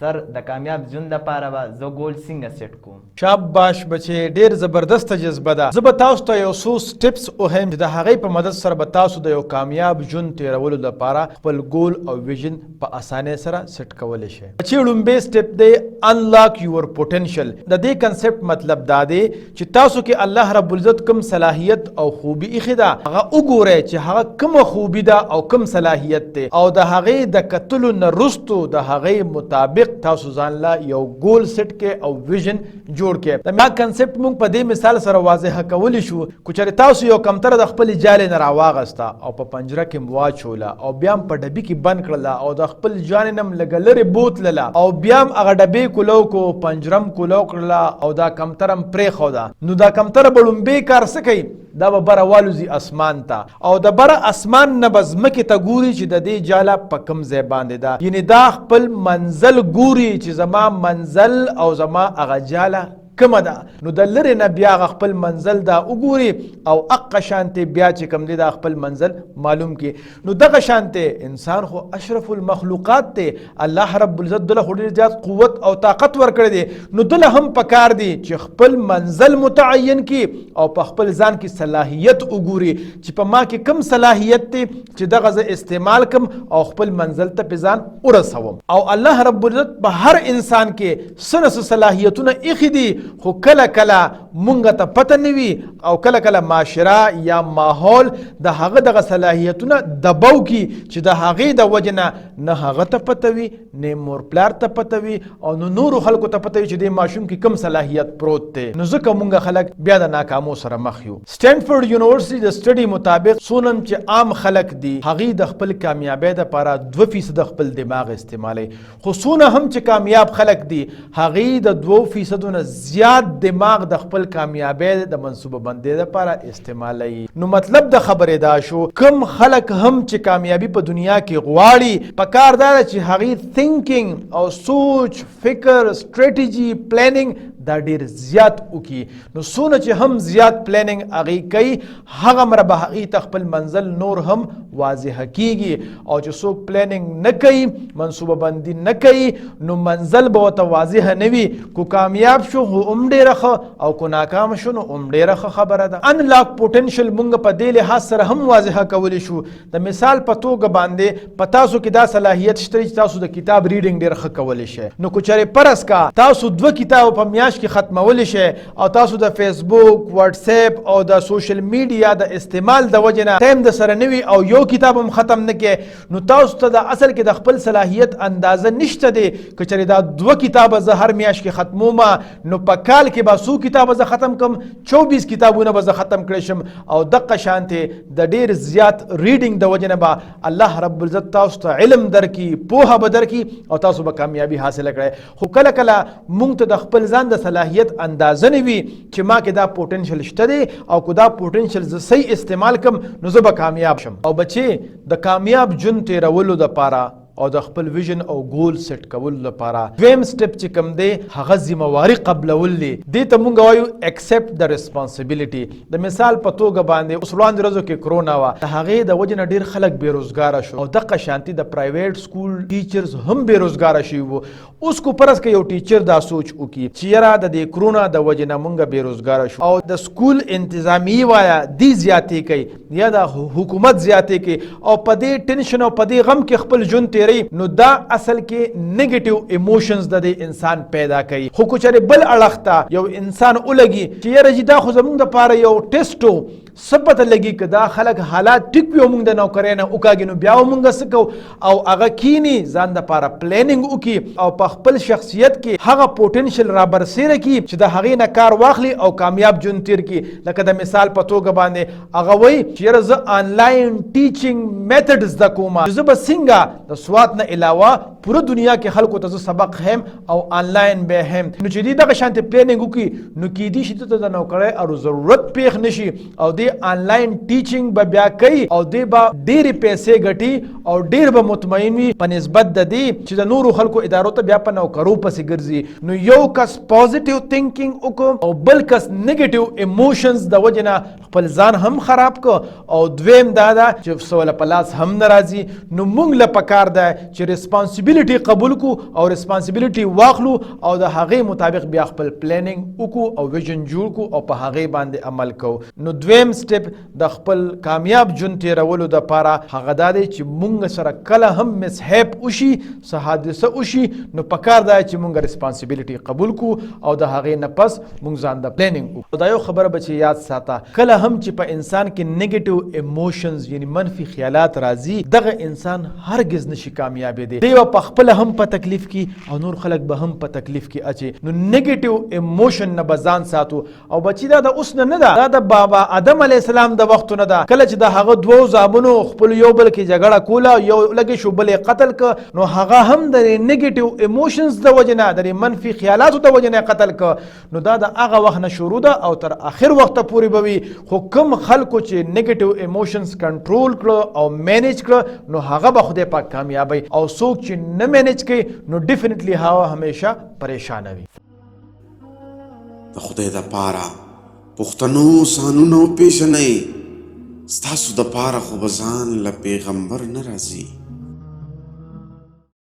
سر د کامیاب ژوند لپاره به زه ګول څنګه سیټ کوم؟ شاباش بچې، ډېر زبردسته جذبه ده. زه به تاسو ته یو څو سټپس وښیم چې د هغې په مدد سره به تاسو د یو کامیاب ژوند تېرولو لپاره خپل ګول او ویژن په اسانۍ سره سیټ کولی شئ. بچې، لومبی سټپ دی انلاک یور پوټنشل. د دې کنسپټ مطلب دا دی چې تاسو کې الله رب العزت کوم صلاحیت او خوبي ایښې ده، هغه وګورئ چې هغه کومه خوبي ده او کوم صلاحیت دی، او د هغې د کتلو نه وروستو د هغې مطابق تاسو ځان له یو ګول سیټ کې او ویژن جوړ کې. دا کنسپټ موږ په دې مثال سره واضح کولی شو. کو چېرې تاسو یو کمتره د خپلې جالې نه راواغسته او په پنجره کې م واچوله او بیا م په ډبي کې بند کړله او د خپل جانې نه م لږه لرې بوتلله او بیا م هغه ډبې کولو کو، پنجره م کولو کړله او دا کمتره م پرېښوده، نو دا کمتره به لومبی کار څه کوي؟ دا به بره والوځي اسمان ته، او د بره اسمان نه به ځمکې ته ګوري چې د دې جاله په کوم ځای باندې ده. یعنې دا خپل منزل ګوري چې زما منزل او زما هغه جاله کومه ده. نو د لرې نه بیا هغه خپل منزل دا وګوري او هغه شانتې بیا چې کوم دی دا خپل منزل معلوم کړي. نو دغه شانتې انسان خو اشرف المخلوقات دی، الله رب العزت دله خو ډېر زیات قوت او طاقت ورکړی دی. نو دله هم پکار دی چې خپل منزل متعین کړي او په خپل ځان کې صلاحیت وګوري چې په ما کې کوم صلاحیت دی چې دغه زه استعمال کړم او خپل منزل ته پې ځان ورسوم. او الله رب العزت په هر انسان کې څه نه څه صلاحیتونه ایښي دي، خو کله کله مونږ ته پته نه وي او کله کله معاشره یا ماحول د هغه دغه صلاحیتونه دبو کی چې د هغې د وجې نه نه هغه ته پته وي، نه مور پلار ته پته وي او نه نورو خلکو ته پته وي چې دې ماشوم کې کوم صلاحیت پروت دی. نو ځکه مونږ خلک بیا د ناکامو سره مخ یو. سټینفورډ یونیورسټي د سټډي مطابق څونه چې عام خلک دي هغې د خپل کامیابۍ دپاره 2% خپل دماغ استعمالوي، خو څونه هم چې کامیاب خلک دي هغې د 2% نه زیات دماغ د خپل کامیابۍ د منصوبه بندۍ لپاره استعمالوي. نو مطلب د خبرې دا شو کم خلک هم چې کامیابي په دنیا کې غواړي پکار دا ده چې هغې تھنکینګ او سوچ، فکر، سټریټجي، پلانینګ دا ډیر زیات وکړي. نو څونه چې هم زیات پلانینګ هغې کوي هغومره به هغې ته خپل منزل نور هم واضحه کیږي. او چې څوک پلانینګ نه کوي، منصوبه بندي نه کوي، نو منزل به ورته واضحه نه وي. کو کامیاب شو خو هم ډېره ښه او کو ناکام شو نو هم ډېره ښه خبره ده. انلاک پوټنشل مونږ په دې لحاظ سره هم واضحه کولی شو. د مثال په توګه باندې په تاسو کې دا صلاحیت شته چې تاسو د کتاب ریډینګ ډېر ښه کولی شئ. نو کو چېرې فرض کا تاسو 2 کتاب په میاشت کې ختمولی شئ او تاسو د فیسبوک، واتساپ او د سوشل میډیا د استعمال د وجې نه ټایم د سره نه وي او یو کتاب هم ختم نه کړئ، نو تاسو ته د اصل کې د خپل صلاحیت اندازه نشته دی. که چېرې دا 2 کتابه زه هر میاشت کې ختموم نو په کال کې به 100 کتابه زه ختم کړم، 24 کتابونه به زه ختم کړی شم. او دغه شانتې د ډېر زیات ریډینګ د وجې نه به الله رب العزت تاسو ته علم درکړي، پوهه به درکړي او تاسو به کامیابي حاصله کړئ. خو کله کله موږ ته د خپل ځان د صلاحیت اندازه نه وي چې ما کې دا پوټنشل شته دی او که دا پوټنشل زه صحیح استعمال کړم نو زه به کامیاب شم. او بچې، د کامیاب ژوند تېرولو دپاره او د خپل ویژن او ګول سیټ کولو لپاره دویم سټپ چې کوم دی هغه ذمہواري قبلول دی. دې ته مونږ وایو اکسپټ د ریسپانسبیلیټي. د مثال په توګه باندې اوس وړاندې ورځو کې کرونا وه، د هغې د وجې نه ډېر خلک بېروزګاره شو او دغه شانتي د پرایویټ سکول ټیچرز هم بېروزګاره شوي وو. اوس کو فرض که یو ټیچر دا سوچ وکړي چې یاره د دې کرونا د وجې نه مونږ بېروزګاره شو او د سکول انتظامیې وایه دی زیاتې کوي یا د حکومت زیاتې کوي او په دې ټینشن او په دې غم کې خپل ژوند نو دا اصل کې نیگیټیو ایموشنز د انسان پیدا کوي. خو که چېرې بل اړخ ته یو انسان ولګي چې یاره جي دا خو زموږ دپاره یو ټیسټ و، څه پته لګي که دا خلک حالات ټیک وي او موږ د نوکرۍ نه وکاږي نو بیا به موږ څه کوو. او هغه کیني ځان دپاره پلانینګ وکړي او په خپل شخصیت کې هغه پوټنشل رابرسېره کړي چې د هغې نه کار واخلي او کامیاب ژوند تېر کړي. لکه د مثال په توګه باندې هغه وایي چې یاره زه آنلاین ټیچینګ میتډ زده کوم، زه به څنګه د سوات نه علاوه پوره دنیا کې خلکو ته زه سبق هم او آنلاین به هم. نو چې دې دغه شانتې پلانینګ وکړي نو کیدای شي ته د نوکرۍ او ضرورت پېښ نه شي او دې دې آنلاین ټیچینګ به بیا کوي او دې به ډېرې پیسې ګټي او ډېر به مطمئن وي په نسبت د دې چې د نورو خلکو ادارو ته بیا په نوکرو پسې ګرځي. نو یو کس پازیټیو تھنکینګ وکړو او بل کس نیگیټیو ایموشنز د وجې نه خپل ځان هم خراب کو او دویم دا ده چې سوله په لاس هم نه راځي. نو موږ له پکار ده چې ریسپانسیبیلیټي قبول کو او ریسپانسیبیلیټي واخلو او د هغې مطابق بیا خپل پلانینګ وکړو او ویژن جوړ کو او په هغې باندې عمل کو. نو دویم سټپ د خپل کامیاب ژوند تیرولو دپاره هغه دا دی چې مونږ سره کله هم مسهیپ وشي، څه حادثه وشي، نو پکار دا چې مونږ ریسپانسیبیلیټي قبول کو او د هغې نه پس مونږ ځان د پلانینګ وکړو. دا یو خبره به چې یاد ساته، کله هم چې په انسان کې نیگیټیو ایموشنز یعنی منفي خیالات راځي، دغه انسان هرگز نشي کامیابېدی. دی به په خپله هم په تکلیف کې او نور خلک به هم په تکلیف کې اچي. نو نیگیټیو ایموشن نه به ځان ساتو. او بچي دا د اوس نه ده، دا د بابا آدم علیه السلام د وختو نه ده. کله چې د هغه دوو زامنو خپل یو بل کې جګړه کوله، یو لګې شو بل یې قتل که، نو هغه هم د نیگیټیو ایموشنز د وجې نه، د منفي خیالاتو د وجې نه قتل که. نو دا د هغه وخت نه شروع ده او تر آخر وخته پورې به وي. خو کوم خلکو چې نیگیټیو ایموشنز کنټرول کړه او مینیج کړه، نو هغه به خدای پاک کامیابی. او څوک چې نه مینیج کوي نو ډیفینیټلی هغه همیشه پریشانه وي. د خدای دپاره پښتنو سانونه وپېژنئ، ستاسو دپاره خو به ځان له پیغمبر نه راځي.